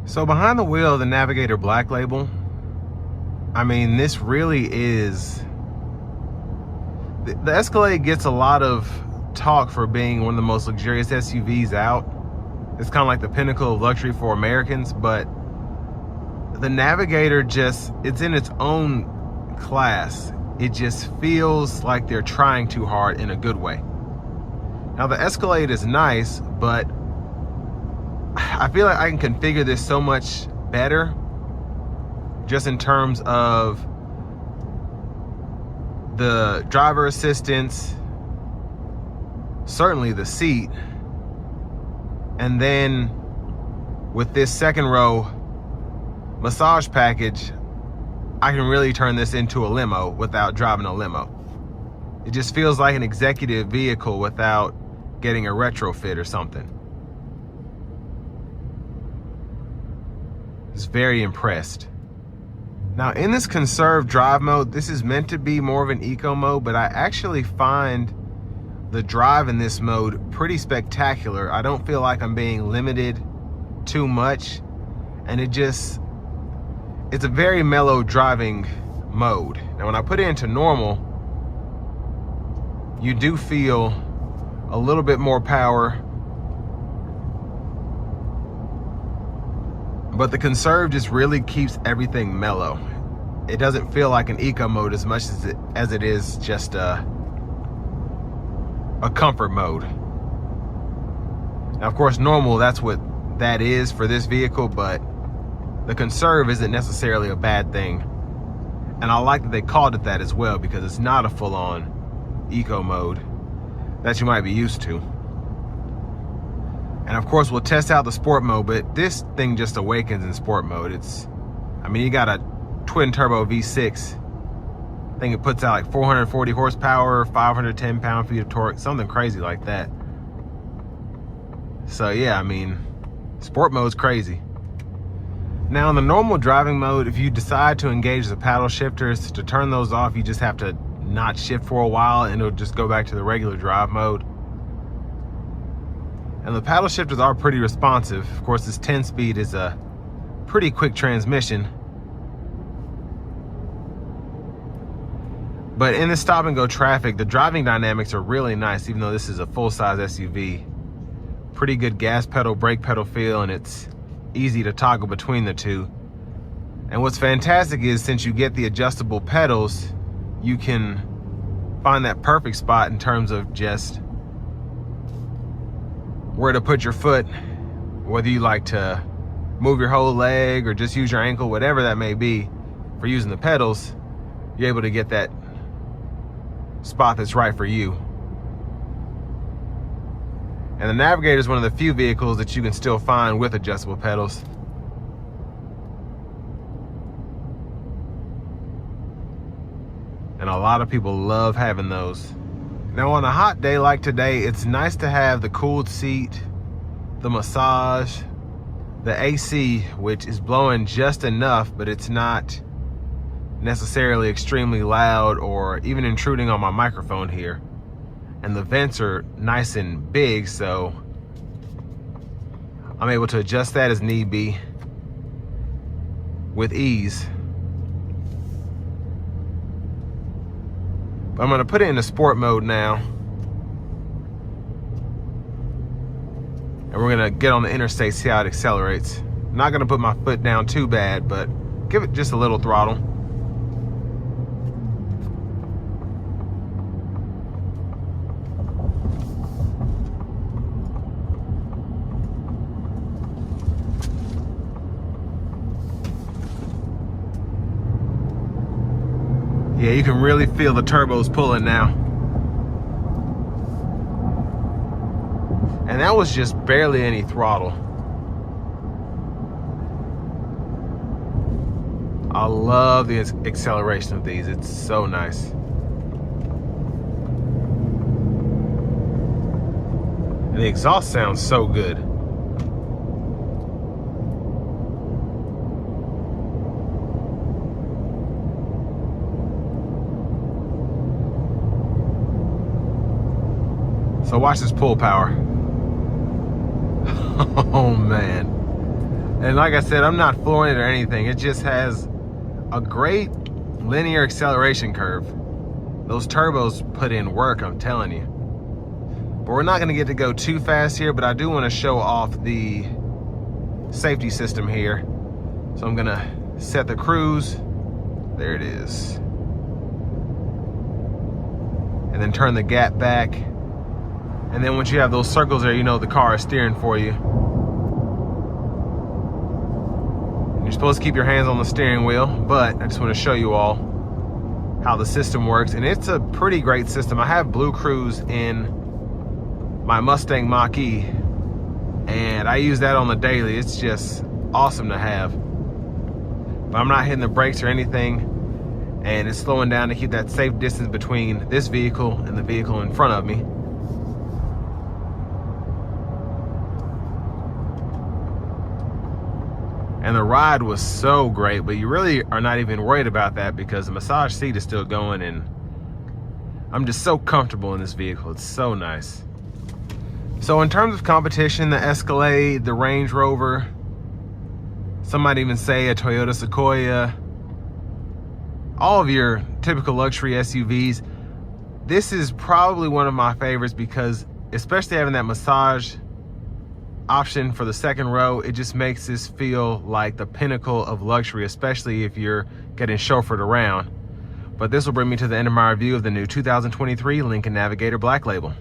So behind the wheel of the Navigator Black Label, I mean, this really is... The Escalade gets a lot of talk for being one of the most luxurious SUVs out. It's kind of like the pinnacle of luxury for Americans, but the Navigator just, it's in its own class. It just feels like they're trying too hard in a good way. Now the Escalade is nice, but I feel like I can configure this so much better just in terms of the driver assistance, certainly the seat, and then with this second row massage package, I can really turn this into a limo without driving a limo. It just feels like an executive vehicle without getting a retrofit or something. Just very impressed. Now in this conserved drive mode, this is meant to be more of an eco mode, but I actually find the drive in this mode pretty spectacular. I don't feel like I'm being limited too much, and it's a very mellow driving mode. Now when I put it into normal, you do feel a little bit more power, but the conserve just really keeps everything mellow. It doesn't feel like an eco mode as much as it is just a comfort mode. Now of course normal, that's what that is for this vehicle, but the conserve isn't necessarily a bad thing. And I like that they called it that as well, because it's not a full-on eco mode that you might be used to. And of course we'll test out the sport mode, but this thing just awakens in sport mode. I mean, you got a twin turbo V6. I think it puts out like 440 horsepower, 510 pound-feet of torque, something crazy like that. So yeah, I mean, sport mode's crazy. Now in the normal driving mode, if you decide to engage the paddle shifters, to turn those off, you just have to not shift for a while and it'll just go back to the regular drive mode. And the paddle shifters are pretty responsive. Of course, this 10-speed is a pretty quick transmission. But in the stop and go traffic, the driving dynamics are really nice, even though this is a full-size SUV. Pretty good gas pedal, brake pedal feel, and it's easy to toggle between the two. And what's fantastic is, since you get the adjustable pedals, you can find that perfect spot in terms of just where to put your foot, whether you like to move your whole leg or just use your ankle, whatever that may be. For using the pedals, you're able to get that spot that's right for you. And the Navigator is one of the few vehicles that you can still find with adjustable pedals. And a lot of people love having those. Now on a hot day like today, it's nice to have the cooled seat, the massage, the AC, which is blowing just enough, but it's not necessarily extremely loud or even intruding on my microphone here. And the vents are nice and big, so I'm able to adjust that as need be with ease. I'm gonna put it into sport mode now. And we're gonna get on the interstate, see how it accelerates. I'm not gonna put my foot down too bad, but give it just a little throttle. Yeah, you can really feel the turbos pulling now. And that was just barely any throttle. I love the acceleration of these. It's so nice. And the exhaust sounds so good. So watch this pull power. Oh man. And like I said, I'm not flooring it or anything. It just has a great linear acceleration curve. Those turbos put in work, I'm telling you. But we're not gonna get to go too fast here, but I do wanna show off the safety system here. So I'm gonna set the cruise. There it is. And then turn the gap back. And then once you have those circles there, you know the car is steering for you. And you're supposed to keep your hands on the steering wheel, but I just want to show you all how the system works. And it's a pretty great system. I have Blue Cruise in my Mustang Mach-E, and I use that on the daily. It's just awesome to have. But I'm not hitting the brakes or anything, and it's slowing down to keep that safe distance between this vehicle and the vehicle in front of me. And the ride was so great, but you really are not even worried about that because the massage seat is still going, and I'm just so comfortable in this vehicle. It's so nice. So in terms of competition, the Escalade, the Range Rover, some might even say a Toyota Sequoia, all of your typical luxury SUVs, this is probably one of my favorites because especially having that massage option for the second row, it just makes this feel like the pinnacle of luxury, especially if you're getting chauffeured around. But this will bring me to the end of my review of the new 2023 Lincoln Navigator Black Label.